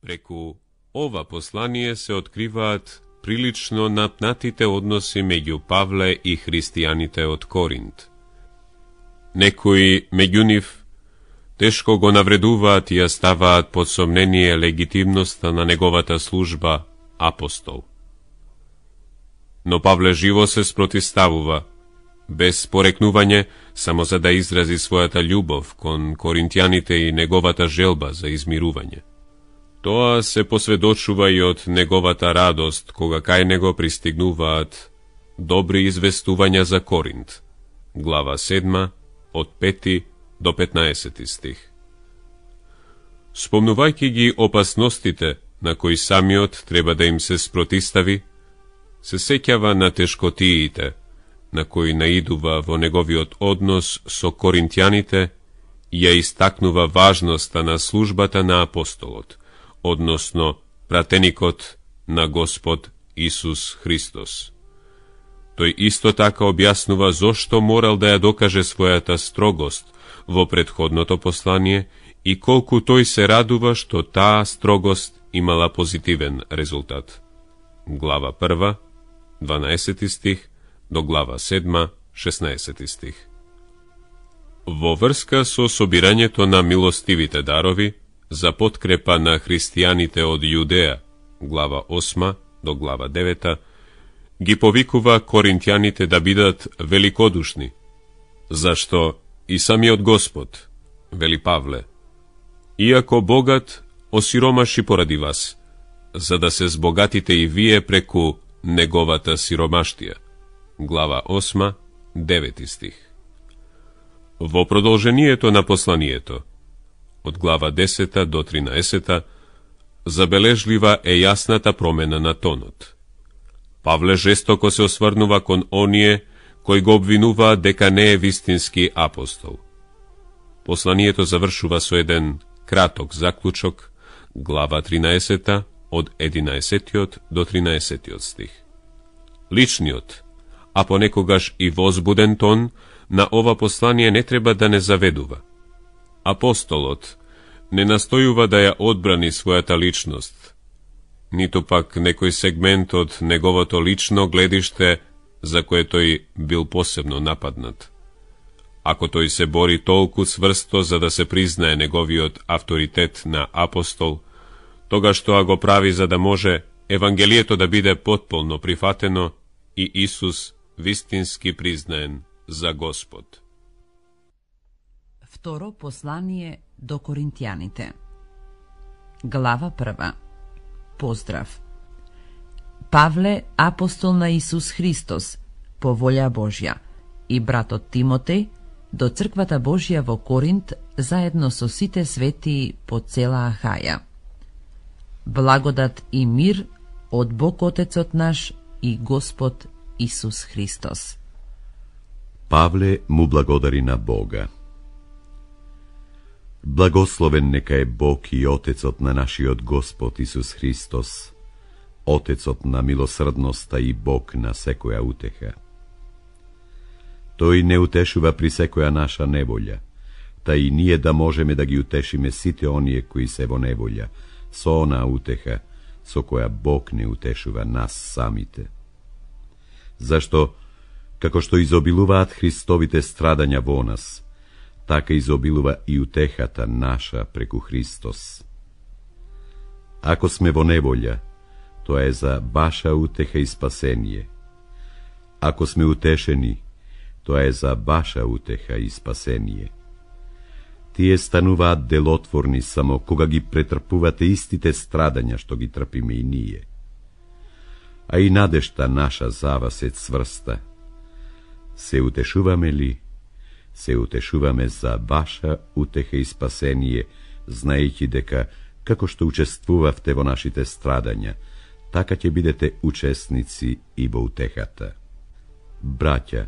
Преку ова послание се откриваат прилично напнатите односи меѓу Павле и христијаните од Коринт. Некои меѓу нив тешко го навредуваат и ја ставаат под сомнение легитимноста на неговата служба апостол. Но Павле живо се спротивставува, без порекнување, само за да изрази својата љубов кон коринтјаните и неговата желба за измирување. Тоа се посведочува и од неговата радост, кога кај него пристигнуваат добри известувања за Коринт. Глава 7, од 5 до 15 стих. Спомнувајќи ги опасностите на кои самиот треба да им се спротистави, се сеќава на тешкотиите на кои наидува во неговиот однос со коринтјаните и ја истакнува важноста на службата на апостолот, односно пратеникот на Господ Исус Христос. Тој исто така објаснува зошто морал да ја докаже својата строгост во претходното послание и колку тој се радува што таа строгост имала позитивен резултат. Глава 1, 12 стих, до глава 7, 16 стих. Во врска со собирањето на милостивите дарови за подкрепа на христијаните од Јудеја, глава 8 до глава 9, ги повикува коринтјаните да бидат великодушни, зашто и самиот Господ, вели Павле, иако богат, осиромаши поради вас, за да се збогатите и вие преку неговата сиромаштија. Глава 8, 9 стих. Во продолжението на посланието, од глава 10 до 13, забележлива е јасната промена на тонот. Павле жестоко се осврнува кон оние кои го обвинуваат дека не е вистински апостол. Посланието завршува со еден краток заклучок, глава 13 од 11 до 13 стих. Личниот, а понекогаш и возбуден тон на ова послание не треба да не заведува. Апостолот не настојува да ја одбрани својата личност, ниту пак некој сегмент од неговото лично гледиште за кое тој бил посебно нападнат. Ако тој се бори толку цврсто за да се признае неговиот авторитет на апостол, тогаш тоа го прави за да може Евангелието да биде потполно прифатено и Исус вистински признаен за Господ. Второ послание до коринтјаните. Глава 1. Поздрав. Павле, апостол на Исус Христос, по волја Божја, и братот Тимотеј, до црквата Божја во Коринт, заедно со сите светии по цела Ахаја. Благодат и мир од Бог Отецот наш и Господ Исус Христос. Павле му благодари на Бога. Благословен нека е Бог и Отецот на нашиот Господ Исус Христос, Отецот на милосрдноста и Бог на секоја утеха. Тој не утешува при секоја наша неволја, та и ние да можеме да ги утешиме сите оние кои се во неволја, со онаа утеха, со која Бог не утешува нас самите. Зашто, како што изобилуваат Христовите страдања во нас, така изобилува и утехата наша преку Христос. Ако сме во неволја, тоа е за баша утеха и спасение. Ако сме утешени, тоа е за баша утеха и спасение. Тие стануваат делотворни само кога ги претрпувате истите страдања што ги трпиме и ние. А и надежта наша за вас е цврста. Се утешуваме ли? Се утешуваме за ваша утеха и спасение, знаејќи дека, како што учествувавте во нашите страдања, така ќе бидете учесници и во утехата. Браќа,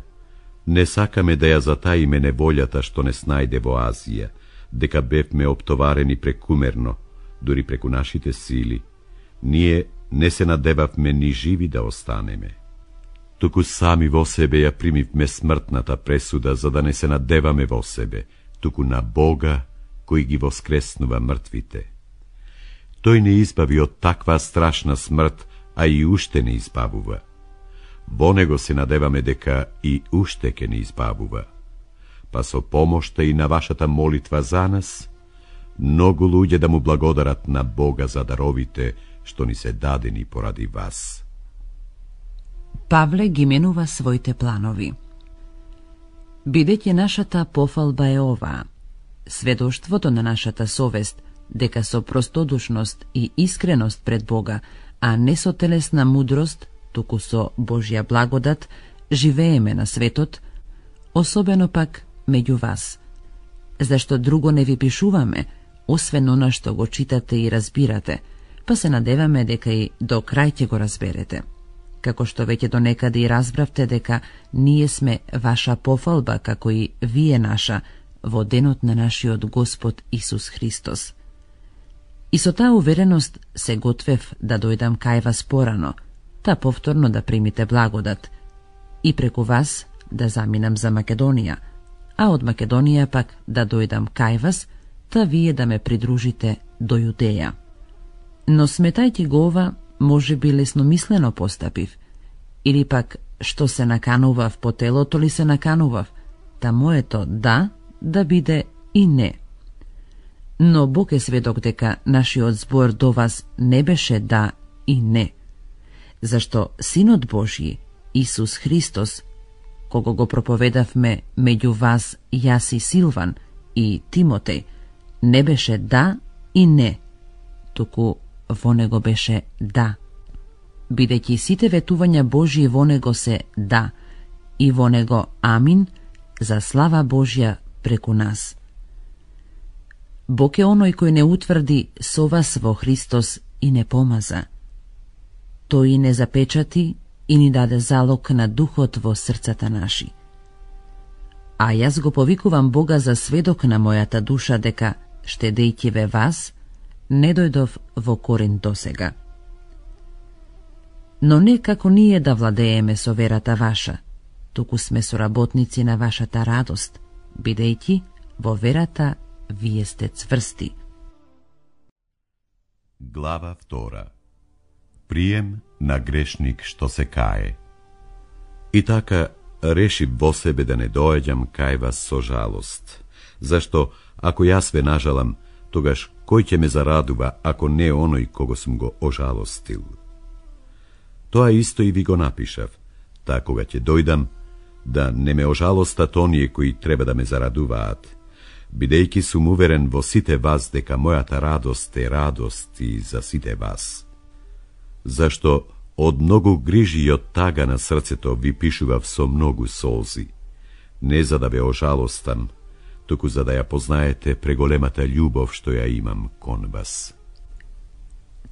не сакаме да ја затаиме неволјата што не снајде во Азија, дека бевме оптоварени прекумерно, дури преку нашите сили. Ние не се надевавме ни живи да останеме. Туку сами во себе ја примивме смртната пресуда, за да не се надеваме во себе, туку на Бога, кој ги воскреснува мртвите. Тој не избави од таква страшна смрт, а и уште не избавува. Во него се надеваме дека и уште ке не избавува. Па со помошта и на вашата молитва за нас, многу луѓе да му благодарат на Бога за даровите што ни се дадени поради вас. Павле ги менува своите планови. Бидејќи нашата пофалба е оваа, сведоштвото на нашата совест дека со простодушност и искреност пред Бога, а не со телесна мудрост, туку со Божја благодат, живееме на светот, особено пак меѓу вас. Зашто друго не ви пишуваме, освен она што го читате и разбирате, па се надеваме дека и до крај ќе го разберете. Како што веќе до некаде и разбравте дека ние сме ваша пофалба, како и вие наша, во денот на нашиот Господ Исус Христос. И со таа увереност се готвев да дојдам кај вас порано, та повторно да примите благодат, и преку вас да заминам за Македонија, а од Македонија пак да дојдам кај вас, та вие да ме придружите до Јудеја. Но сметајќи го ова, може би лесномислено постапив, или пак што се наканував по телото ли се наканував, та моето да биде и не. Но Бог е сведок дека нашиот збор до вас не беше да и не, зашто Синот Божји, Исус Христос, кого го проповедавме меѓу вас јас и Силван и Тимотеј, не беше да и не, туку во него беше да. Бидејќи сите ветувања Божји во него се да, и во него амин, за слава Божја преку нас. Бог е оној кој не утврди со вас во Христос и не помаза. Тој и не запечати и ни даде залог на духот во срцата наши. А јас го повикувам Бога за сведок на мојата душа дека, штедејќи ве вас, не дојдов во Коринт досега. Но не како ние да владееме со верата ваша, туку сме соработници на вашата радост, бидејќи во верата вие сте цврсти. Глава 2. Прием на грешник што се кае. И така решив во себе да не доаѓам кај вас со жалост, зашто ако јас ве нажалам, тогаш кој ќе ме зарадува ако не оној кого сум го ожалостил? Тоа исто и ви го напишав, та кога ќе дојдам, да не ме ожалостат оние кои треба да ме зарадуваат, бидејќи сум уверен во сите вас дека мојата радост е радост и за сите вас. Зашто од многу грижи и од тага на срцето ви пишував со многу солзи, не за да ве ожалостам, туку за да ја познаете преголемата љубов што ја имам кон вас.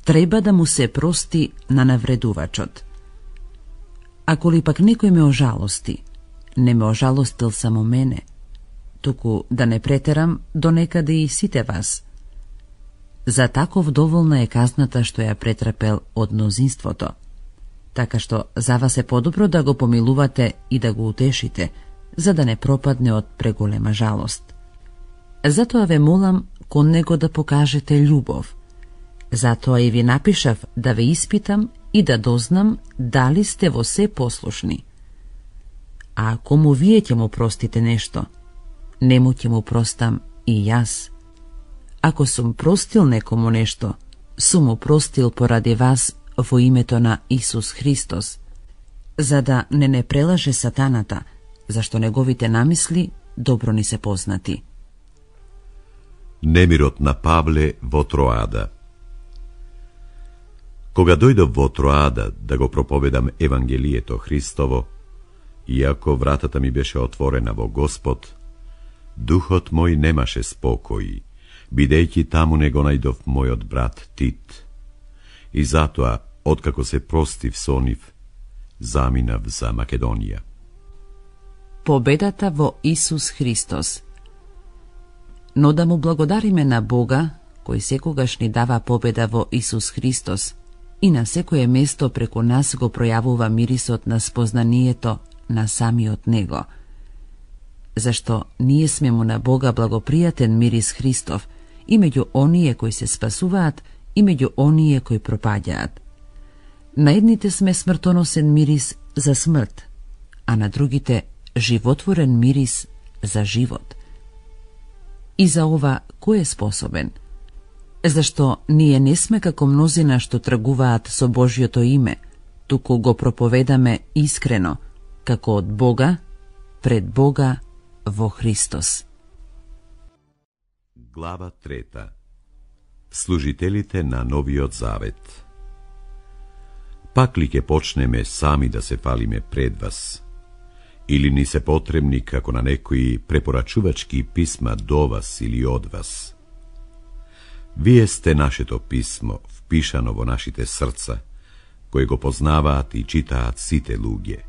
Треба да му се прости на навредувачот. Ако ли пак некој ме ожалости, не ме ожалостил само мене, туку да не претерам до некаде и сите вас. За таков доволна е казната што ја претрпел од мнозинството, така што за вас е подобро да го помилувате и да го утешите, за да не пропадне од преголема жалост. Затоа ве молам кон него да покажете љубов. Затоа и ви напишав да ве испитам и да дознам дали сте во се послушни. А ако му вие ќе му простите нешто, нему ќе му простам и јас. Ако сум простил некому нешто, сум му простил поради вас во името на Исус Христос, за да не прелаже сатаната, зашто неговите намисли добро ни се познати. Немирот на Павле во Троада. Кога дојдов во Троада да го проповедам Евангелието Христово, иако вратата ми беше отворена во Господ, духот мој немаше спокој, бидејќи таму не го најдов мојот брат Тит. И затоа, откако се простив со нив, заминав за Македонија. Победата во Исус Христос. Но да му благодариме на Бога, кој секогаш ни дава победа во Исус Христос, и на секое место преку нас го пројавува мирисот на спознанието на самиот Него. Зашто ние сме му на Бога благопријатен мирис Христов и меѓу оние кои се спасуваат и меѓу оние кои пропаѓаат. На едните сме смртоносен мирис за смрт, а на другите животворен мирис за живот. И за ова кој е способен? Зашто ние не сме како мнозина што тргуваат со Божјото име, туку го проповедаме искрено, како од Бога, пред Бога во Христос. Глава 3. Служителите на Новиот Завет. Пак ли ќе почнеме сами да се фалиме пред вас? Или ни се потребни како на некои препорачувачки писма до вас или од вас? Вие сте нашето писмо, впишано во нашите срца, кои го познаваат и читаат сите луѓе.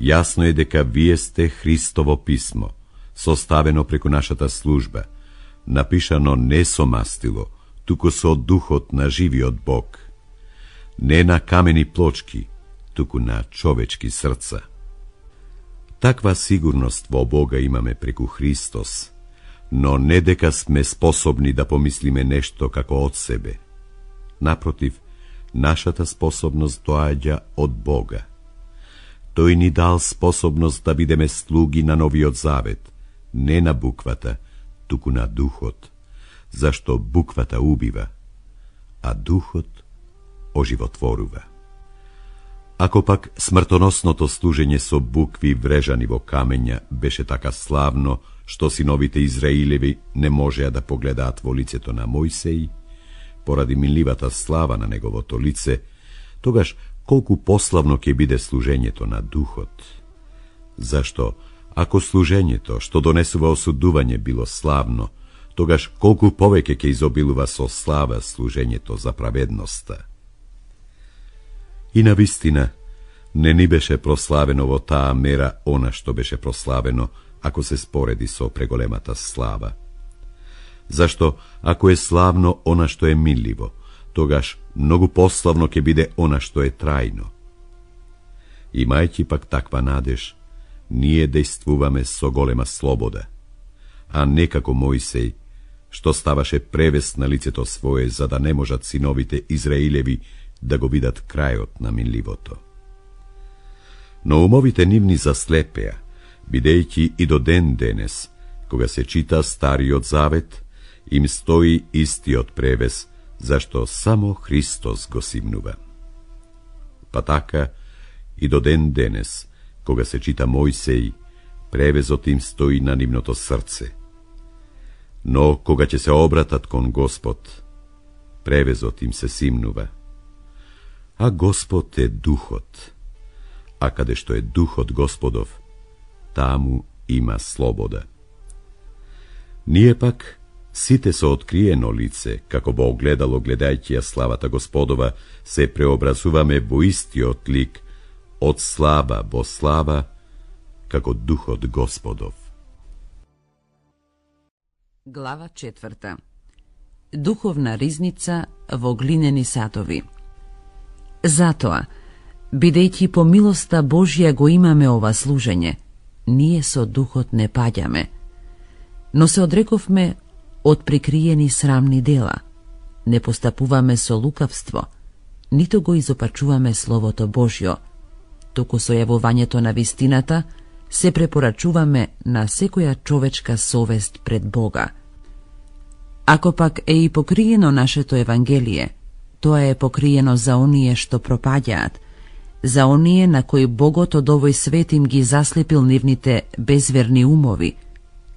Јасно е дека вие сте Христово писмо, составено преку нашата служба, напишано не со мастило, туку со духот на живиот Бог, не на камени плочки, туку на човечки срца. Таква сигурност во Бога имаме преку Христос, но не дека сме способни да помислиме нешто како од себе. Напротив, нашата способност доаѓа од Бога. Тој ни дал способност да бидеме слуги на Новиот Завет, не на буквата, туку на духот, зашто буквата убива, а духот оживотворува. Ако пак смртоносното служење со букви врежани во камења беше така славно, што синовите Израилеви не можеа да погледаат во лицето на Мојсеј, поради минливата слава на неговото лице, тогаш колку пославно ќе биде служењето на духот. Зашто, ако служењето што донесува осудување било славно, тогаш колку повеќе ќе изобилува со слава служењето за праведноста. И навистина, не ни беше прославено во таа мера она што беше прославено, ако се спореди со преголемата слава. Зашто, ако е славно она што е милливо, тогаш многу пославно ќе биде она што е трајно. Имајќи пак таква надеж, ние действуваме со голема слобода, а не како Мојсеј, што ставаше превес на лицето свое, за да не можат синовите Израилеви да го видат крајот на минливото. Но умовите нивни заслепеа, бидејќи и до ден денес, кога се чита Стариот Завет, им стои истиот превес, зашто само Христос го симнува. Па така, и до ден денес, кога се чита Мојсеј, превезот им стои на нивното срце. Но кога ќе се обратат кон Господ, превезот им се симнува. А Господ е Духот, а каде што е Духот Господов, таму има слобода. Ние пак, сите со откриено лице, како во огледало гледајќи ја славата Господова, се преобразуваме во истиот лик, од слава во слава, како Духот Господов. Глава 4. Духовна ризница во глинени садови. Затоа, бидејќи по милоста Божја го имаме ова служење, ние со Духот не паѓаме, но се одрековме од прикриени срамни дела, не постапуваме со лукавство, ниту го изопачуваме Словото Божјо, туку со јавувањето на вистината се препорачуваме на секоја човечка совест пред Бога. Ако пак е и покриено нашето Евангелие, тоа е покриено за оние што пропаѓаат, за оние на кои Богот од овој свет им ги заслепил нивните безверни умови,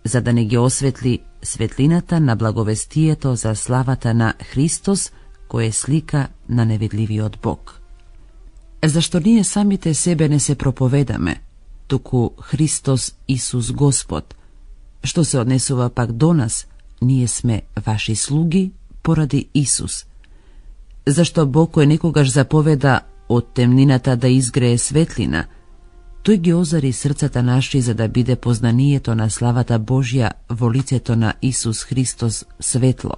за да не ги осветли светлината на благовестието за славата на Христос, кој е слика на невидливиот Бог. Зашто ние самите себе не се проповедаме, туку Христос Исус Господ. Што се однесува пак до нас, ние сме ваши слуги поради Исус. Зашто Бог кој некогаш заповеда од темнината да изгрее светлина, тој ги озари срцата наши за да биде познанието на славата Божја во лицето на Исус Христос светло.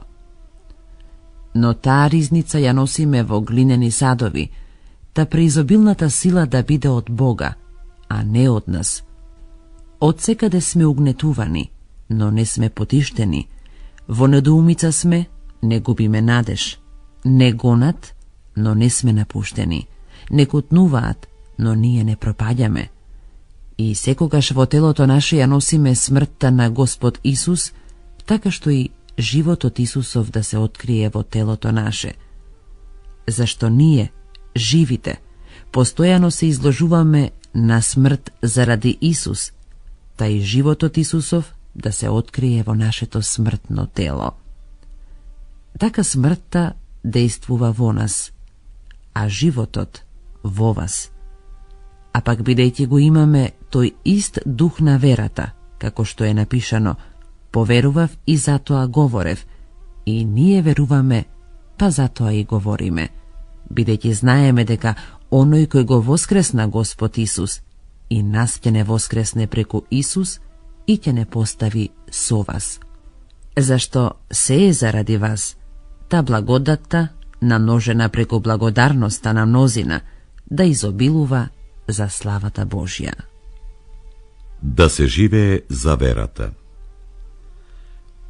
Но таа ризница ја носиме во глинени садови, та преизобилната сила да биде од Бога, а не од нас. Од секаде сме угнетувани, но не сме потиштени, во недоумица сме, не губиме надеж, не гонат, но не сме напуштени, не кутнуваат, но ние не пропаѓаме. И секогаш во телото наше ја носиме смртта на Господ Исус, така што и животот Исусов да се открие во телото наше. Зашто ние, живите, постојано се изложуваме на смрт заради Исус, та и животот Исусов да се открие во нашето смртно тело. Така смртта действува во нас, а животот во вас. А пак бидејќи го имаме тој ист дух на верата, како што е напишано, поверував и затоа говорев, и ние веруваме, па затоа и говориме, бидејќи знаеме дека оној кој го воскресна Господ Исус, и нас ќе не воскресне преку Исус и ќе не постави со вас. Зашто се е заради вас, та благодатта, намножена преку благодарноста на мнозина, да изобилува за славата Божја. Да се живее за верата.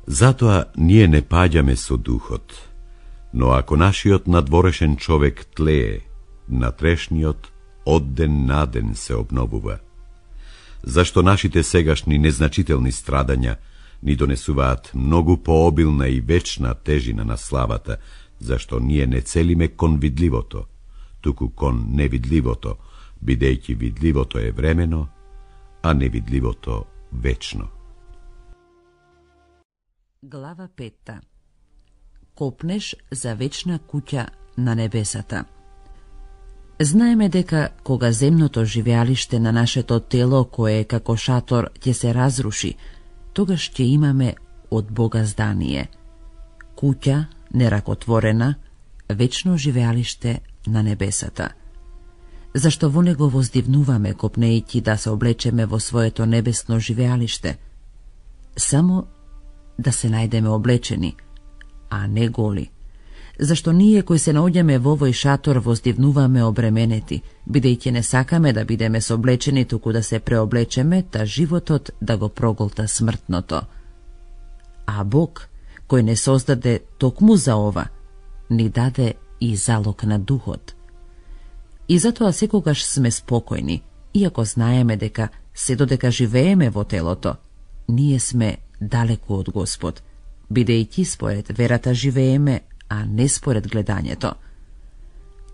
Затоа ние не паѓаме со духот, но ако нашиот надворешен човек тлее, натрешниот од ден на ден се обновува. Зашто нашите сегашни незначителни страдања ни донесуваат многу пообилна и вечна тежина на славата, зашто ние не целиме кон видливото, туку кон невидливото, бидејќи видливото е времено, а невидливото вечно. Глава 5. Копнеш за вечна куќа на небесата. Знаеме дека кога земното живеалиште на нашето тело, кое е како шатор, ќе се разруши, тогаш ќе имаме од Бога здание. Куќа, неракотворена, вечно живеалиште на небесата. Зашто во него воздивнуваме, копнејќи да се облечеме во своето небесно живеалиште. Само да се најдеме облечени, а не голи. Зашто ние кои се наоѓаме во овој шатор воздивнуваме обременети, бидејќи не сакаме да бидеме соблечени, туку да се преоблечеме, та животот да го проголта смртното. А Бог, кој не создаде токму за ова, ни даде и залог на духот. И затоа секогаш сме спокојни, иако знаеме дека се додека живееме во телото, ние сме далеку од Господ, бидејќи според верата живееме, а не според гледањето.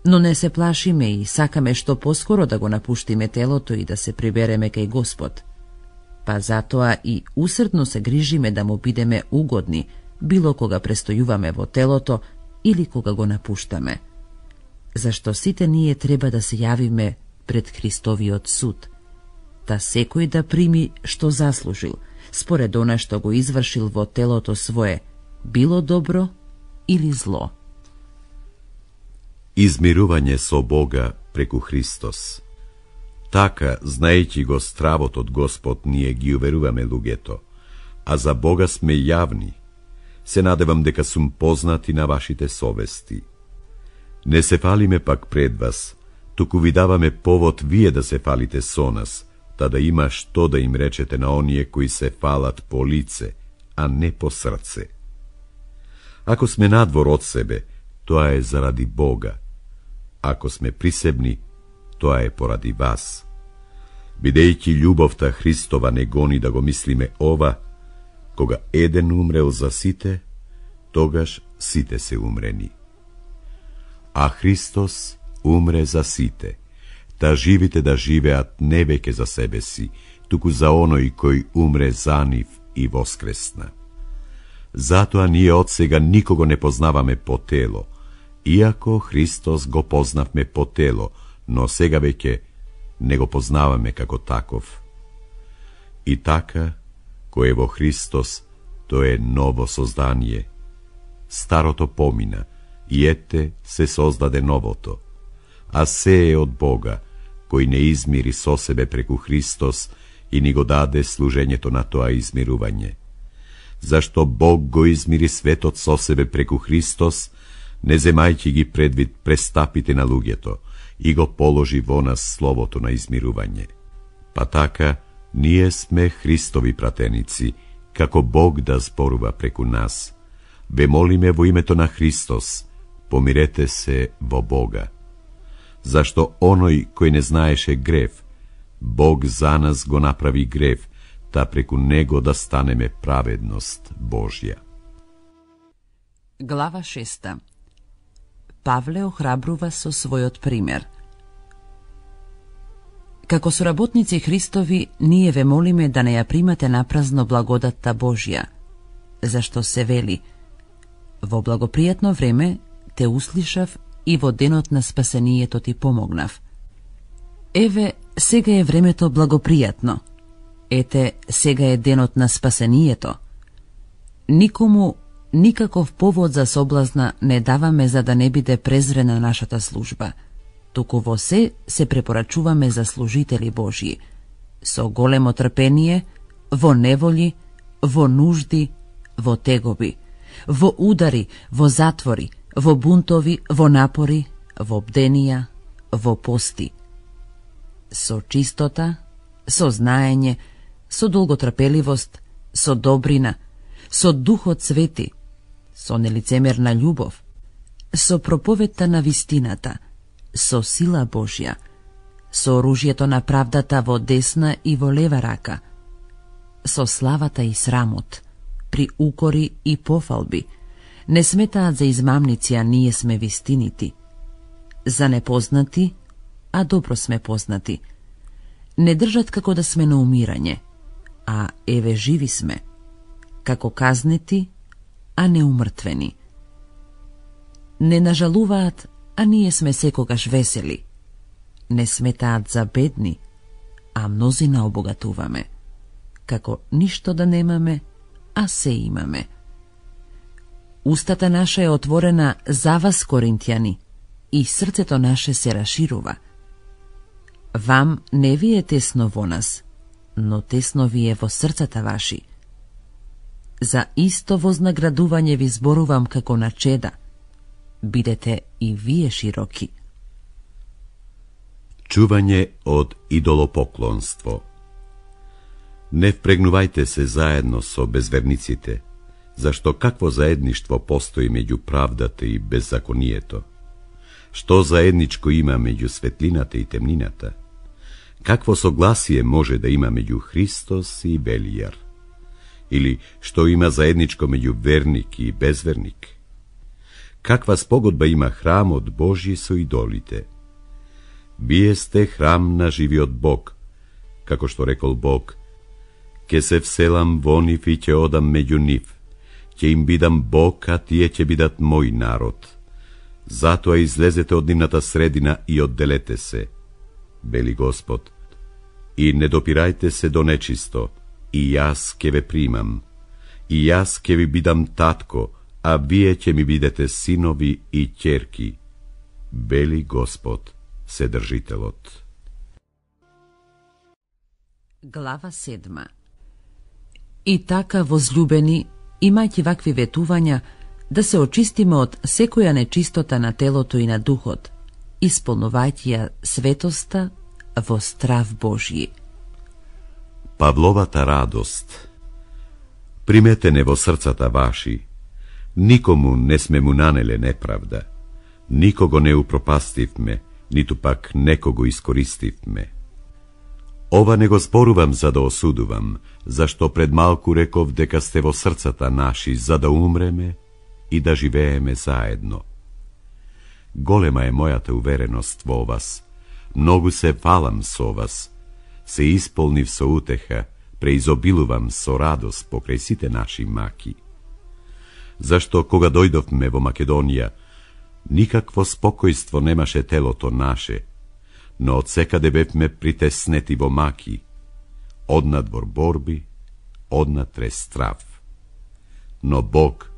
Но не се плашиме и сакаме што поскоро да го напуштиме телото и да се прибереме кај Господ. Па затоа и усрдно се грижиме да му бидеме угодни, било кога престојуваме во телото или кога го напуштаме. Зашто сите ние треба да се јавиме пред Христовиот суд, та секој да прими што заслужил, според она што го извршил во телото свое, било добро или зло. Измирување со Бога преку Христос. Така, знаејќи го стравот од Господ, ние ги уверуваме луѓето, а за Бога сме јавни. Се надевам дека сум познати на вашите совести. Не се фалиме пак пред вас, туку ви даваме повод вие да се фалите со нас, та да има што да им речете на оние кои се фалат по лице, а не по срце. Ако сме надвор од себе, тоа е заради Бога. Ако сме присебни, тоа е поради вас. Бидејќи љубовта Христова не гони да го мислиме ова, кога еден умрел за сите, тогаш сите се умрени. А Христос умре за сите, та живите да живеат не веќе за себе си, туку за оној кој умре за нив и воскресна. Затоа ние од сега никого не познаваме по тело, иако Христос го познавме по тело, но сега веќе не го познаваме како таков. И така, кој е во Христос, тој е ново создание. Старото помина, и ете се создаде новото, а се е од Бога, кој не измири со себе преку Христос и ни го даде служењето на тоа измирување. Зашто Бог го измири светот со себе преку Христос, не земајќи ги предвид престапите на луѓето, и го положи во нас словото на измирување. Па така, ние сме Христови пратеници, како Бог да зборува преку нас, Ве молиме во името на Христос, помирете се во Бога. Зашто оној кој не знаеше грев, Бог за нас го направи грев, та преку него да станеме праведност Божја. Глава 6. Павле охрабрува со својот пример. Како соработници Христови, ние ве молиме да не ја примате напразно благодатта Божја, зашто се вели: во благопријатно време те услишав и во денот на спасението ти помогнав. Еве, сега е времето благопријатно. Ете, сега е денот на спасението. Никому никаков повод за соблазна не даваме за да не биде презрена нашата служба, туку во се препорачуваме за служители Божји, со големо трпение, во неволи, во нужди, во тегоби, во удари, во затвори, во бунтови, во напори, во бденија, во пости. Со чистота, со знаење, со долготрпеливост, со добрина, со духот свети, со нелицемерна љубов, со проповедта на вистината, со сила Божја, со оружјето на правдата во десна и во лева рака, со славата и срамот, при укори и пофалби, не сметаат за измамници, а ние сме вистинити. За непознати, а добро сме познати. Не држат како да сме на умирање, а еве живи сме, како казнети, а не умртвени. Не нажалуваат, а ние сме секогаш весели. Не сметаат за бедни, а мнозина обогатуваме. Како ништо да немаме, а се имаме. Устата наша е отворена за вас, коринтјани, и срцето наше се расширува. Вам не ви е тесно во нас, но тесно ви е во срцата ваши. За исто вознаградување ви зборувам како на чеда. Бидете и вие широки. Чување од идолопоклонство. Не впрегнувајте се заедно со безверниците, зашто какво заедништво постои меѓу правдата и беззаконието? Што заедничко има меѓу светлината и темнината? Какво согласие може да има меѓу Христос и Белијар? Или што има заедничко меѓу верник и безверник? Каква спогодба има храмот Божји со идолите? Вие сте храм на живиот Бог, како што рекол Бог: ке се вселам во нив и ќе одам меѓу нив, ќе им бидам Бог, а тие ќе бидат мој народ. Затоа излезете од нивната средина и одделете се, вели Господ, и не допирајте се до нечисто, и јас ќе ве примам, и јас ќе ви бидам татко, а вие ќе ми бидете синови и ќерки, вели Господ, Вседржителот. Глава 7. И така, возлюбени, имајќи вакви ветувања, да се очистиме од секоја нечистота на телото и на духот, исполнувајќи ја светоста во страв Божји. Павловата радост. Приметене во срцата ваши, никому не сме му нанеле неправда, никого не упропастивме, ниту пак некого искористивме. Ова не го зборувам за да осудувам, зашто пред малку реков дека сте во срцата наши за да умреме и да живееме заедно. Голема е мојата увереност во вас, многу се фалам со вас, се исполнив со утеха, преизобилувам со радост покрај сите наши маки. Зашто кога дојдовме во Македонија, никакво спокојство немаше телото наше, но од секаде бевме притеснети во маки, однадвор борби, однатре страв. Но Бог,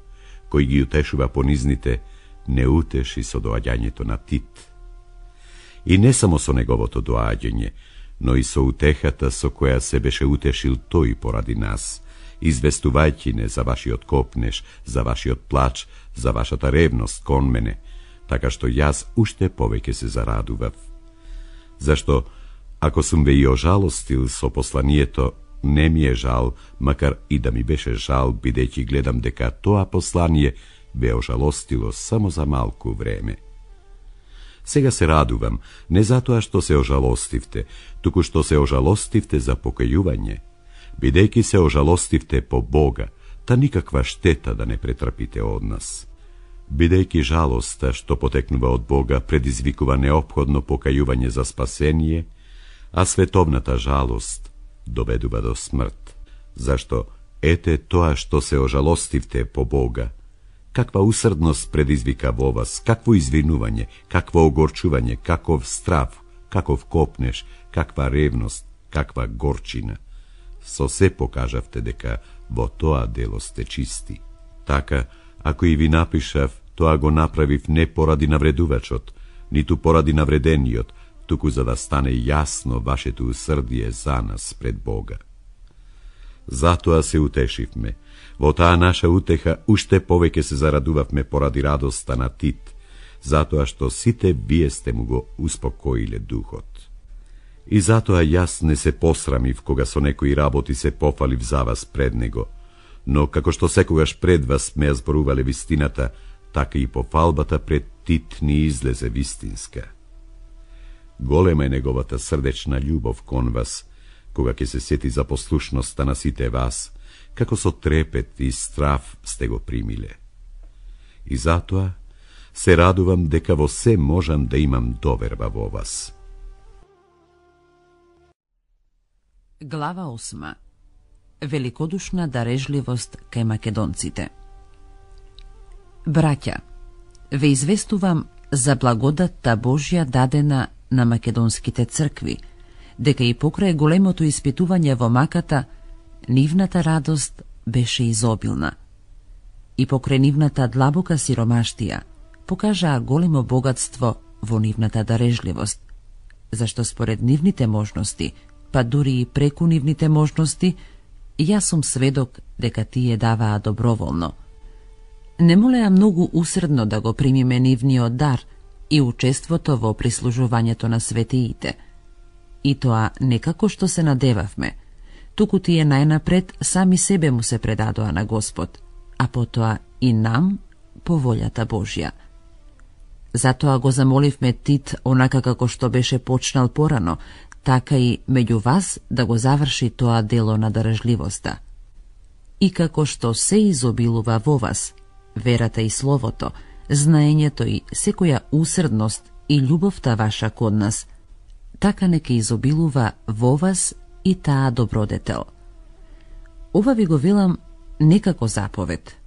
кој ги утешува понизните, не утеши со доаѓањето на Тит. И не само со неговото доаѓање, но и со утехата со која се беше утешил тој поради нас, известувајќи не за вашиот копнеш, за вашиот плач, за вашата ревност кон мене, така што јас уште повеќе се зарадував. Зашто, ако сум ве и ожалостил со посланието, не ми е жал, макар и да ми беше жал, бидејќи гледам дека тоа послание ве ожалостило само за малку време. Сега се радувам, не затоа што се ожалостивте, туку што се ожалостивте за покајување. Бидејќи се ожалостивте по Бога, та никаква штета да не претрпите од нас. Бидејќи жалоста што потекнува од Бога предизвикува неопходно покајување за спасение, а световната жалост доведува до смрт. Зашто ете тоа што се ожалостивте по Бога, каква усрдност предизвика во вас, какво извинување, какво огорчување, каков страв, каков копнеш, каква ревност, каква горчина. Со се покажавте дека во тоа дело сте чисти. Така, ако и ви напишав, тоа го направив не поради навредувачот, ниту поради навредениот, туку за да стане јасно вашето усрдие за нас пред Бога. Затоа се утешивме. Во таа наша утеха уште повеќе се зарадувавме поради радоста на Тит, затоа што сите вие сте му го успокоиле духот. И затоа јас не се посрамив кога со некои работи се пофалив за вас пред него, но како што секогаш пред вас ме ја зборувале вистината, така и пофалбата пред Тит ни излезе вистинска. Голема е неговата срдечна љубов кон вас, кога ќе се сети за послушноста на сите вас, како со трепет и страв сте го примиле. И затоа се радувам дека во се можам да имам доверба во вас. Глава 8. Великодушна дарежливост кај македонците. Браќа, ве известувам за благодатта Божја дадена на македонските цркви, дека и покрај големото испитување во маката, нивната радост беше изобилна. И покрај нивната длабока сиромаштија, покажаа големо богатство во нивната дарежливост, зашто според нивните можности, па дури и преку нивните можности, јас сум сведок дека тие даваа доброволно. Не молеа многу усредно да го примиме нивниот дар и учеството во прислужувањето на светиите. И тоа не како што се надевавме, туку тие најнапред сами себе му се предадоа на Господ, а потоа и нам по волјата Божја. Затоа го замоливме Тит онака како што беше почнал порано, така и меѓу вас да го заврши тоа дело на дарежливоста. И како што се изобилува во вас, верата и словото, знаењето и секоја усредност и љубовта ваша кон нас, така нека изобилува во вас и таа добродетел. Ова ви го велам не како заповед,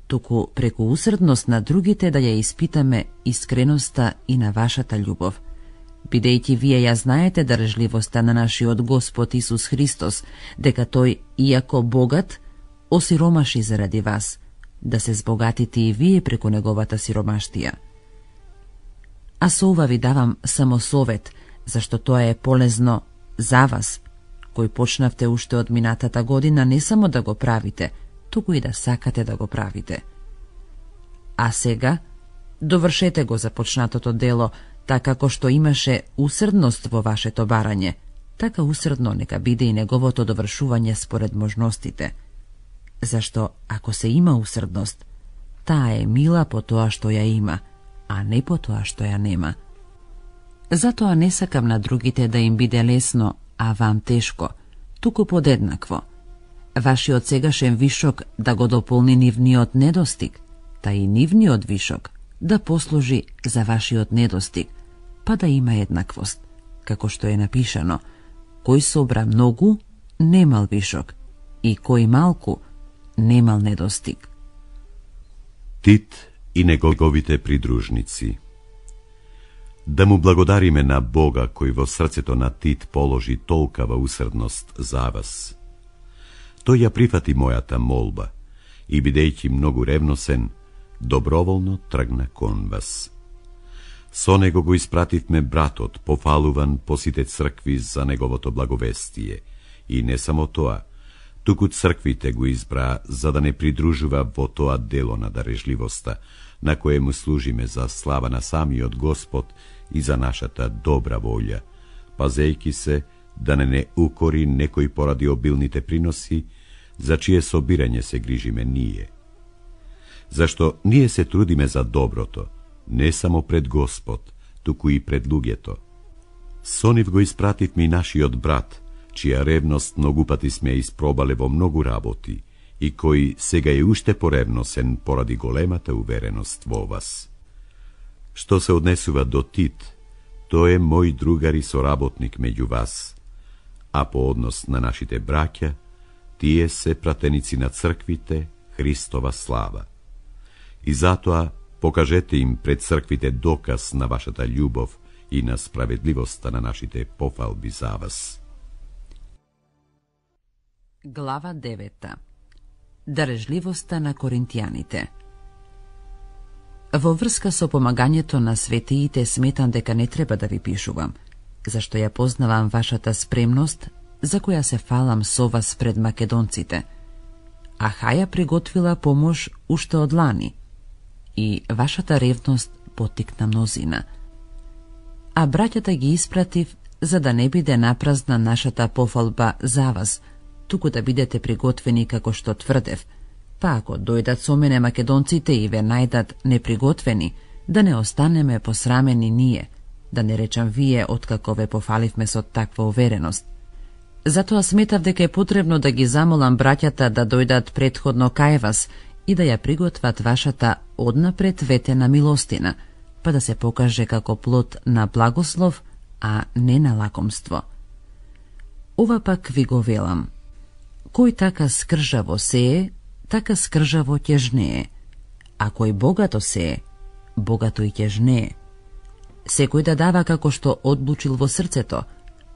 туку преку усредност на другите да ја испитаме искреноста и на вашата љубов, бидејќи вие ја знаете држливоста на нашиот Господ Исус Христос, дека тој, иако богат, осиромаши заради вас, да се збогатите и вие преку неговата сиромаштија. А со ова ви давам само совет, зашто тоа е полезно за вас, кој почнавте уште од минатата година не само да го правите, туку и да сакате да го правите. А сега, довршете го започнатото дело, така како што имаше усредност во вашето барање, така усредно нека биде и неговото довршување според можностите. Зашто, ако се има усредност, таа е мила по тоа што ја има, а не по тоа што ја нема. Затоа не сакам на другите да им биде лесно, а вам тешко, туку подеднакво. Вашиот сегашен вишок да го дополни нивниот недостиг, та и нивниот вишок да послужи за вашиот недостиг, па да има еднаквост, како што е напишано: кој собра многу, немал вишок, и кој малку, немал недостиг. Тит и неговите придружници. Да му благодариме на Бога кој во срцето на Тит положи толкава усредност за вас. Тој ја прифати мојата молба и, бидејќи многу ревносен, доброволно тргна кон вас. Со него го испративме братот, пофалуван по сите цркви за неговото благовестие, и не само тоа, туку црквите го избра за да не придружува во тоа дело на дарежливоста, на кое му служиме за слава на самиот Господ и за нашата добра волја, пазејки се да не укори некој поради обилните приноси, за чие собирање се грижиме ние. Зашто ние се трудиме за доброто, не само пред Господ, туку и пред луѓето. Со нив го испративме и нашиот брат, чија ревност многу пати сме испробале во многу работи и кој сега е уште поревносен поради големата увереност во вас. Што се однесува до Тит, тој е мој другар и соработник меѓу вас, а по однос на нашите браќа, тие се пратеници на црквите Христова слава. И затоа покажете им пред црквите доказ на вашата љубов и на справедливоста на нашите пофалби за вас. Глава 9. Дарежливоста на коринтијаните. Во врска со помагањето на светиите сметам дека не треба да ви пишувам, зашто ја познавам вашата спремност, за која се фалам со вас пред македонците. Ахаја приготвила помош уште од лани, и вашата ревност поттикна мнозина. А браќата ги испратив, за да не биде напразна нашата пофалба за вас, туку да бидете приготвени како што тврдев, па ако дојдат со мене македонците и ве најдат неприготвени, да не останеме посрамени ние, да не речам вие откако ве пофаливме со таква увереност. Затоа сметав дека е потребно да ги замолам браќата да дојдат претходно кај вас и да ја приготват вашата однапред ветена милостина, па да се покаже како плод на благослов, а не на лакомство. Ова пак ви го велам. Кој така скржаво сее, така скржаво ќе жнее, а кој богато сее, богато и ќе жнее. Секој да дава како што одлучил во срцето,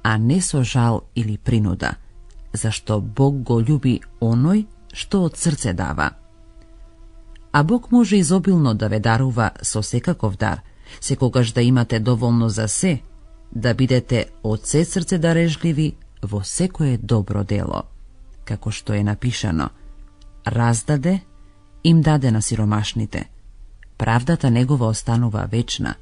а не со жал или принуда, зашто Бог го љуби оној што од срце дава. А Бог може изобилно да ве дарува со секаков дар, секогаш да имате доволно за се, да бидете од се срце дарежливи во секое добро дело, како што е напишано: раздаде, им даде на сиромашните, правдата негова останува вечна.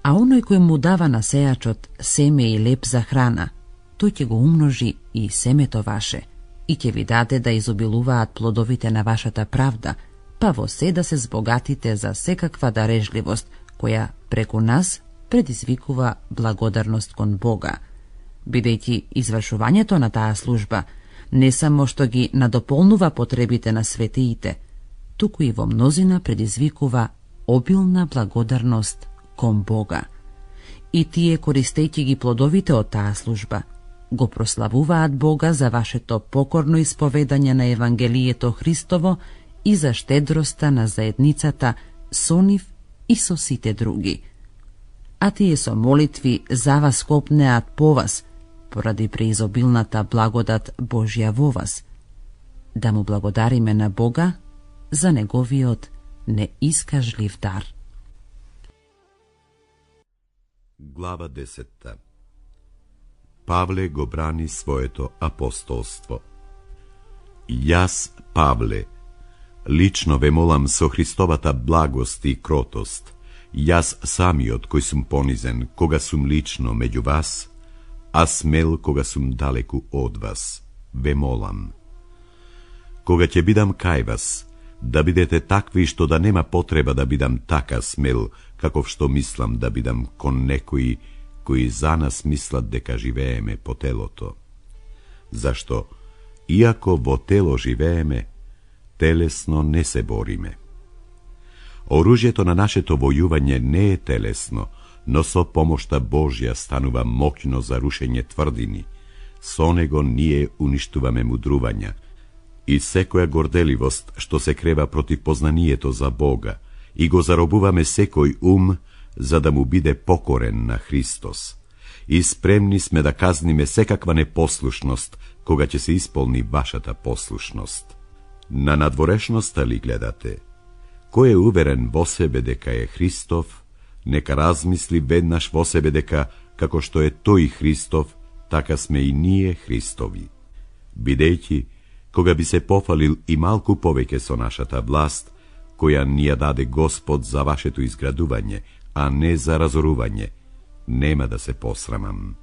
А оној кој му дава на сејачот семе и леп за храна, тој ќе го умножи и семето ваше, и ќе ви даде да изобилуваат плодовите на вашата правда, па во се да се збогатите за секаква дарежливост, која преку нас предизвикува благодарност кон Бога, бидејќи извршувањето на таа служба не само што ги надополнува потребите на светиите, туку и во мнозина предизвикува обилна благодарност кон Бога. И тие, користејќи ги плодовите од таа служба, го прославуваат Бога за вашето покорно исповедање на Евангелието Христово и за штедроста на заедницата со нив и со сите други. А тие со молитви за вас копнеат по вас, поради преизобилната благодат Божја во вас, да му благодариме на Бога за неговиот неискажлив дар. Глава 10. Павле го брани своето апостолство. Јас, Павле, лично ве молам со Христовата благост и кротост, јас самиот кој сум понизен кога сум лично меѓу вас, а смел кога сум далеку од вас, ве молам. Кога ќе бидам кај вас, да бидете такви што да нема потреба да бидам така смел, каков што мислам да бидам кон некои кои за нас мислат дека живееме по телото. Зашто, иако во тело живееме, телесно не се бориме. Оружјето на нашето војување не е телесно, но со помошта Божја станува моќно за рушење тврдини. Со него ние уништуваме мудрувања и секоја горделивост што се крева против познанието за Бога, и го заробуваме секој ум за да му биде покорен на Христос. И спремни сме да казниме секаква непослушност кога ќе се исполни вашата послушност. На надворешноста ли гледате? Кој е уверен во себе дека е Христов, нека размисли веднаш во себе дека, како што е тој Христов, така сме и ние Христови. Бидејќи, кога би се пофалил и малку повеќе со нашата власт, која ни ја даде Господ за вашето изградување, а не за разорување, нема да се посрамам.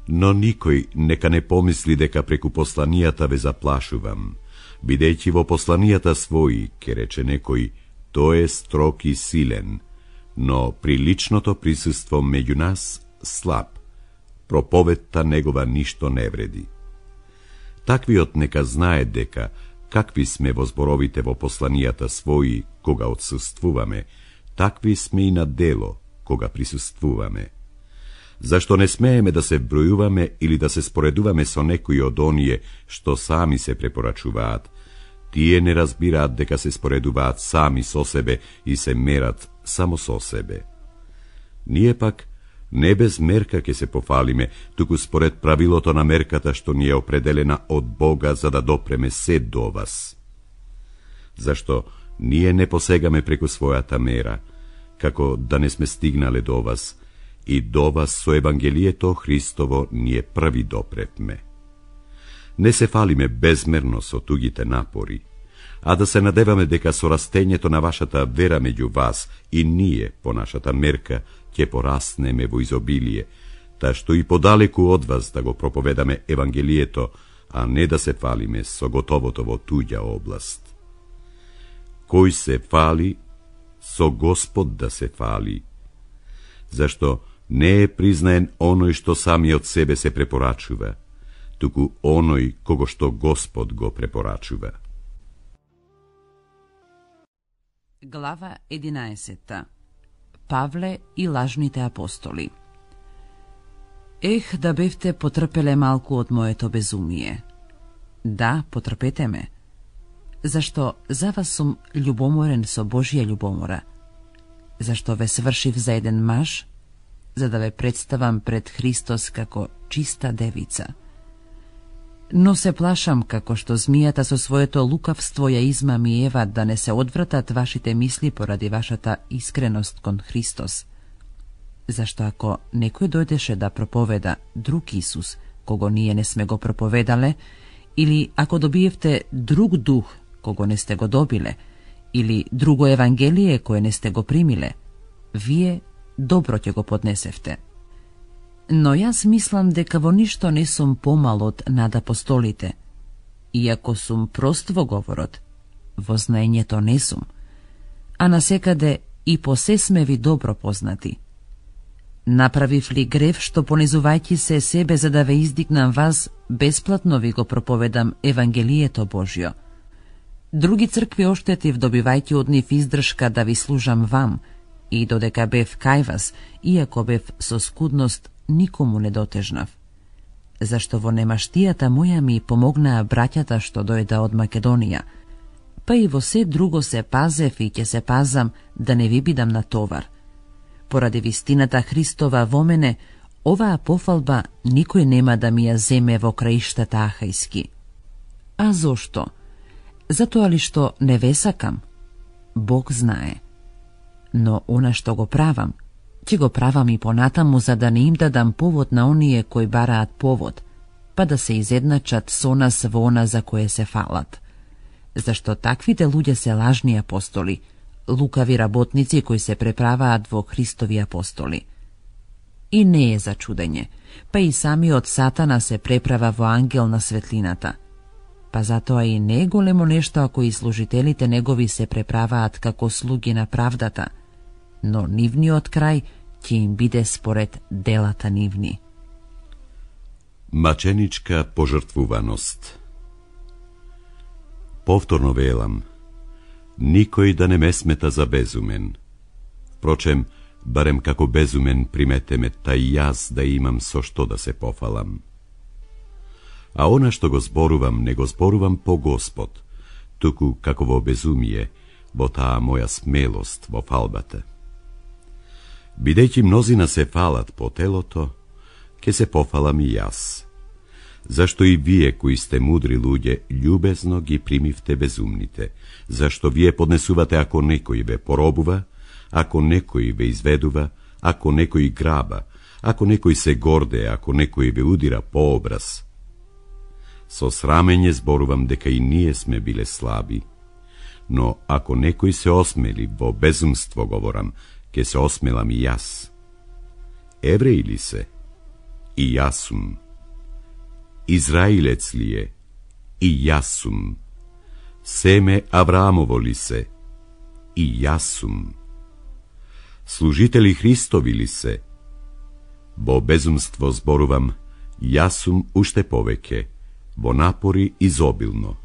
Но никој нека не помисли дека преку посланијата ве заплашувам, бидејќи во посланијата своји, ке рече некој, тој е строг и силен, но при личното присуство меѓу нас слаб. Проповедта негова ништо не вреди. Таквиот нека знае дека, какви сме во зборовите во посланијата своји, кога отсуствуваме, такви сме и на дело, кога присуствуваме. Зашто не смееме да се бројуваме или да се споредуваме со некои од оние што сами се препорачуваат. Тие не разбираат дека се споредуваат сами со себе и се мерат само со себе. Ние пак не без мерка ке се пофалиме, туку според правилото на мерката што ни е определена од Бога за да допреме се до вас. Зашто ние не посегаме преку својата мера, како да не сме стигнале до вас, и до вас со Евангелието Христово ние први допревме. Не се фалиме безмерно со тугите напори, а да се надеваме дека со растењето на вашата вера меѓу вас и ние, по нашата мерка, ќе пораснеме во изобилие, та што и подалеку од вас да го проповедаме Евангелието, а не да се фалиме со готовото во туѓа област. Кој се фали, со Господ да се фали, зашто не е признаен оној што сами од себе се препорачува, туку оној кого што Господ го препорачува. Глава 11. Павле и лажните апостоли. Ех, да бевте потрпеле малку од моето безумие. Да, потрпете ме. Зашто за вас сум љубоморен со Божја љубомора. Зашто ве свршив за еден маж, за да ве представам пред Христос како чиста девица. Но се плашам како што змијата со своето лукавство ја измами Ева да не се одвратат вашите мисли поради вашата искреност кон Христос. Зашто ако некој дојдеше да проповеда друг Исус, кого ние не сме го проповедале, или ако добиевте друг дух, кого не сте го добиле, или друго евангелие кое не сте го примиле, вие добро ќе го поднесевте. Но јас мислам дека во ништо не сум помал од над апостолите. Иако сум прост во говорот, во знаењето не сум, а насекаде и по се сме ви добро познати. Направив ли грев што понизувајќи се себе за да ве издигнам вас, бесплатно ви го проповедам Евангелието Божјо? Други цркви оштетив добивајќи од нив издршка да ви служам вам, и додека бев кај вас, иако бев со скудност, никому не дотежнав. Зашто во немаштијата моја ми помогнаа браќата што дојда од Македонија, па и во се друго се пазев и ќе се пазам да не ви бидам на товар. Поради вистината Христова во мене, оваа пофалба никој нема да ми ја земе во краиштата ахајски. А зошто? Затоа ли што не ве сакам? Бог знае. Но она што го правам, ќе го правам и понатаму за да не им дадам повод на оние кои бараат повод, па да се изедначат со нас во она за кое се фалат. Зашто таквите луѓе се лажни апостоли, лукави работници кои се преправаат во Христови апостоли. И не е за чудење, па и самиот Сатана се преправа во ангел на светлината. Па затоа и не е големо нешто ако и служителите негови се преправаат како слуги на правдата, но нивниот крај ќе им биде според делата нивни. Маченичка пожртвуваност. Повторно велам, никој да не ме смета за безумен. Впрочем, барем како безумен примете ме, та и јас да имам со што да се пофалам. А она што го зборувам, не го зборувам по Господ, туку како во безумие, во таа моја смелост во фалбата. Бидејќи мнозина се фалат по телото, ке се пофалам и јас. Зашто и вие, кои сте мудри луѓе, љубезно ги примивте безумните, зашто вие поднесувате ако некој ве поробува, ако некој ве изведува, ако некој граба, ако некој се горде, ако некој ве удира по образ. Со срамење зборувам дека и ние сме биле слаби, но ако некој се осмели, во безумство говорам, ке се осмелам и јас. Евреи ли се? i ja sum. Izrailec li je, i ja sum. Seme Avramovo li se, i ja sum. Služitelji Hristovi li se, bo bezumstvo zboruvam, ja sum ušte poveke, vo napori izobilno,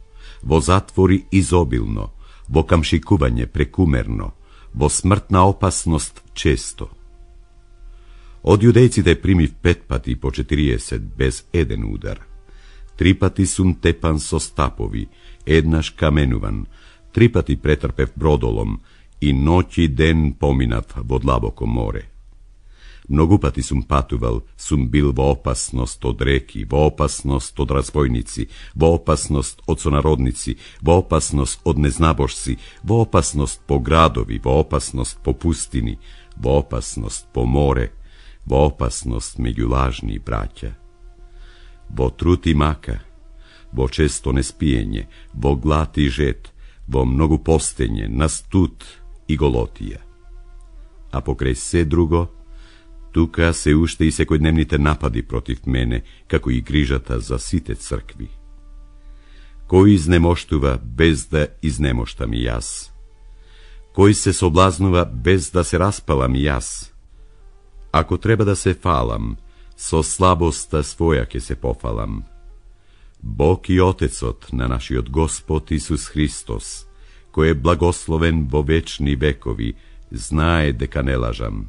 vo zatvori izobilno, vo kamšikuvanje prekumerno, vo smrtna opasnost često. Od judejci te primiv 5 pati po 40 bez eden udar. 3 pati sum tepan so stapovi, ednaš kamenuvan, 3 pati pretrpev brodolom i noći den pominav vo dlaboko more. Mnogu pati sum patuval, sum bil vo opasnost od reki, vo opasnost od razbojnici, vo opasnost od sonarodnici, vo opasnost od neznabošci, vo opasnost po gradovi, vo opasnost po pustini, vo opasnost po more, vo opasnost među lažni braća. Vo truti maka, vo često nespijenje, vo glad i žet, vo mnogu postenje, nastut i golotija. A pokraj sve drugo, tuka se ušte i sekodnevnite napadi protiv mene, kako i grižata za site crkvi. Koji iznemoštuva bez da iznemoštam i jas, koji se soblaznuva bez da se raspalam i jas. Ako treba da se falam, so slabosta svojake se pofalam. Bog i Otecot na naši od Gospod Isus Hristos, koji je blagosloven vo večni vekovi, znaje deka ne lažam.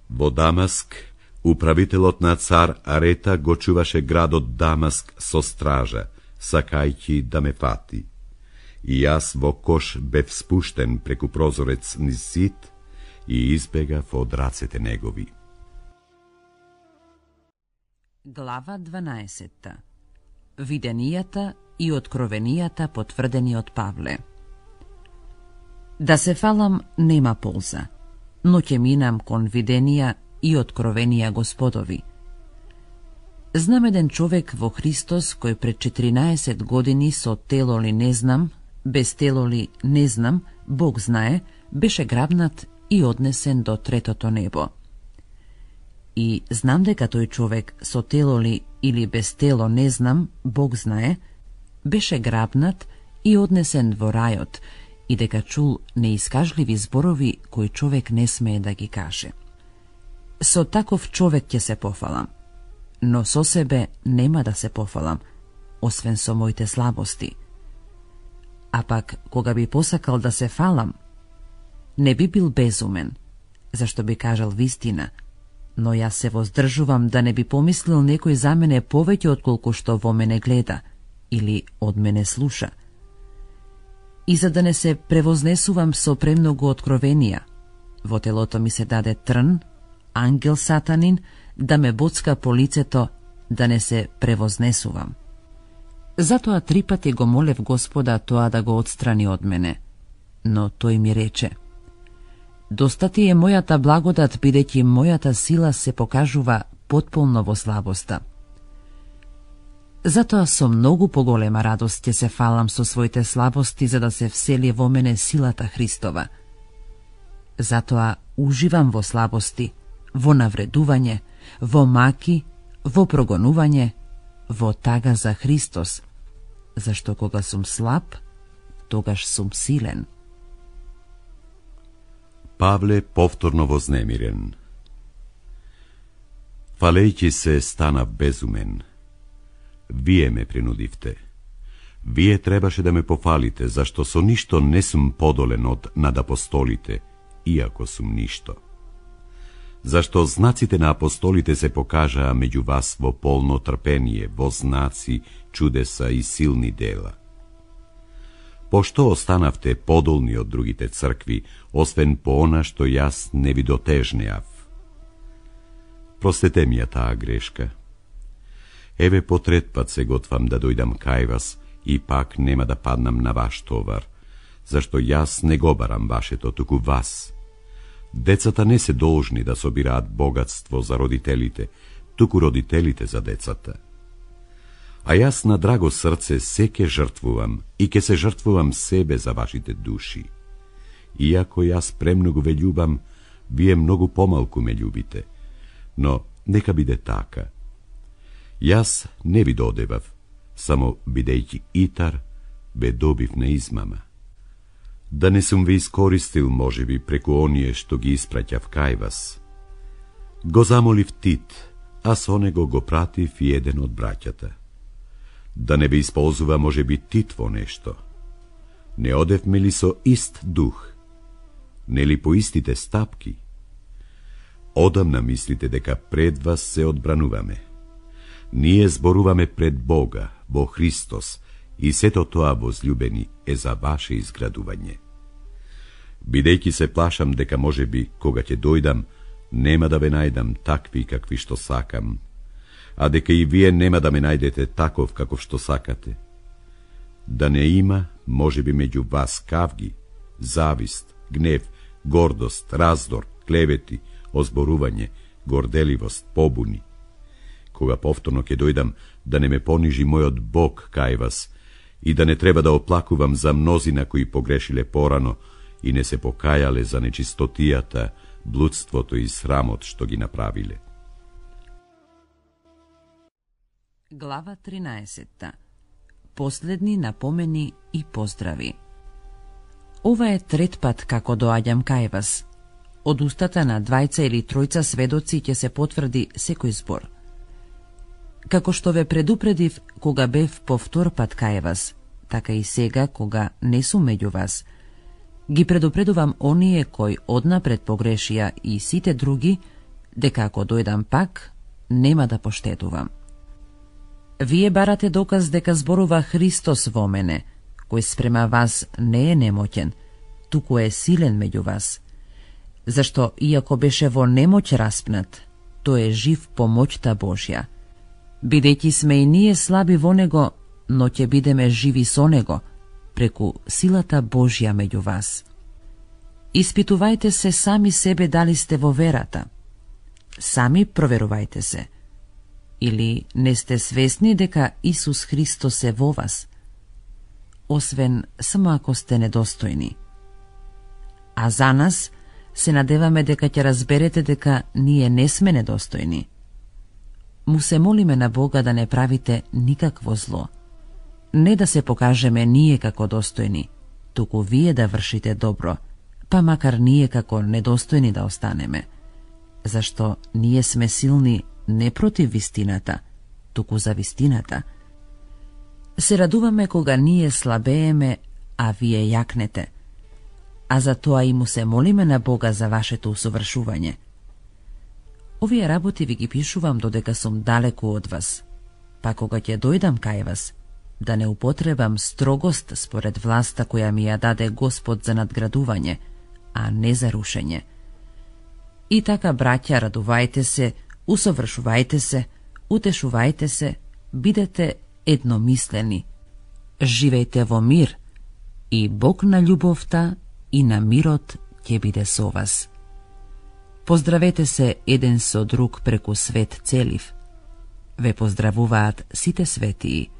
Vo Damask, upravitelotna car Areta go čuvaše grad od Damask so straža, sakajći da me fati. I jas vo koš bev spušten preku prozorec niz sit i izbegav od racete negovi. Glava 12. Videnijata i otkrovenijata potvrdeni od Pavle. Da se falam nema polza, no ќе minam kon виденија и откровенија Господови. Знам еден човек во Христос кој пред 14 години со тело ли не знам, без тело ли не знам, Бог знае, беше грабнат и однесен до третото небо. И знам дека тој човек со тело ли или без тело не знам, Бог знае, беше грабнат и однесен во рајот, и дека чул неискажливи зборови кои човек не смее да ги каже. Со таков човек ќе се пофалам, но со себе нема да се пофалам, освен со моите слабости. А пак, кога би посакал да се фалам, не би бил безумен, зашто би кажал вистина, но јас се воздржувам да не би помислил некој за мене повеќе отколку што во мене гледа или од мене слуша. И за да не се превознесувам со премногу откровенија, во телото ми се даде трн, ангел сатанин, да ме боцка по лицето, да не се превознесувам. Затоа 3 пати го молев Господа тоа да го отстрани од мене, но тој ми рече: доста ти е мојата благодат, бидејќи мојата сила се покажува потполно во слабоста. Затоа со многу поголема радост ќе се фалам со своите слабости, за да се всели во мене силата Христова. Затоа уживам во слабости, во навредување, во маки, во прогонување, во тага за Христос, зашто кога сум слаб, тогаш сум силен. Павле повторно вознемирен. Фалејќи се станав безумен. Вие ме принудивте. Вие требаше да ме пофалите, зашто со ништо не сум подолен од над апостолите, иако сум ништо. Зашто знаците на апостолите се покажаа меѓу вас во полно трпение, во знаци, чудеса и силни дела. Пошто останавте подолни од другите цркви, освен по она што јас не ви дотежнеав? Простете ми ја таа грешка. Еве по трет пат се готвам да дојдам кај вас и пак нема да паднам на ваш товар, зашто јас не го барам вашето, туку вас. Децата не се должни да собираат богатство за родителите, туку родителите за децата. А јас на драго срце се ке жртвувам и ке се жртвувам себе за вашите души. Иако јас премногу ве љубам, вие многу помалку ме љубите, но нека биде така. Јас не ви додевав, само бидејќи итар, бе добив на измама. Да не сум ви искористил, можеби, преку оние што ги испраќав кај вас. Го замолив Тит, а со него го пратив и еден од браќата. Да не ве исползува, можеби, Тит во нешто. Не одевме ли со ист дух? Нели по истите стапки? Одамна мислите дека пред вас се одбрануваме. Ние зборуваме пред Бога, во Христос, и сето тоа, возлюбени, е за ваше изградување. Бидејќи се плашам дека можеби, кога ќе дојдам, нема да ве најдам такви какви што сакам, а дека и вие нема да ме најдете таков каков што сакате. Да не има, можеби, меѓу вас кавги, завист, гнев, гордост, раздор, клевети, озборување, горделивост, побуни. Кога повторно ќе дојдам, да не ме понижи мојот Бог кај вас и да не треба да оплакувам за мнозина кои погрешиле порано и не се покајале за нечистотијата, блудството и срамот што ги направиле. Глава 13. Последни напомени и поздрави. Ова е трет пат како доаѓам кај вас. Од устата на двајца или тројца сведоци ќе се потврди секој збор. Како што ве предупредив кога бев повтор пат кај вас, така и сега кога не сум меѓу вас, ги предупредувам оние кои однапред погрешија и сите други, дека ако дојдам пак, нема да поштедувам. Вие барате доказ дека зборува Христос во мене, кој спрема вас не е немоќен, туку е силен меѓу вас. Зашто, иако беше во немоќ распнат, тој е жив по моќта Божја. Бидејќи сме и ние слаби во Него, но ќе бидеме живи со Него, преку силата Божја меѓу вас. Испитувајте се сами себе дали сте во верата. Сами проверувајте се. Или не сте свесни дека Исус Христос е во вас, освен само ако сте недостојни. А за нас се надеваме дека ќе разберете дека ние не сме недостојни. Му се молиме на Бога да не правите никакво зло. Не да се покажеме ние како достојни, туку вие да вршите добро, па макар ние како недостојни да останеме. Зашто ние сме силни не против вистината, туку за вистината. Се радуваме кога ние слабееме, а вие јакнете. А за тоа и му се молиме на Бога за вашето усовршување. Овие работи ви ги пишувам додека сум далеку од вас, па кога ќе дојдам кај вас, да не употребам строгост според власта која ми ја даде Господ за надградување, а не за рушење. И така, браќа, радувајте се, усовршувајте се, утешувајте се, бидете едномислени, живејте во мир, и Бог на љубовта и на мирот ќе биде со вас. Поздравете се еден со друг преку свет целив. Ве поздравуваат сите светии.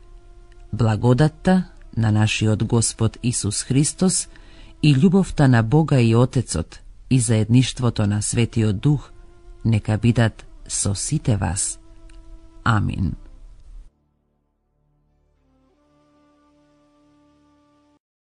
Благодатта на нашиот Господ Исус Христос и љубовта на Бога и Отецот и заедништвото на Светиот Дух нека бидат со сите вас. Амин.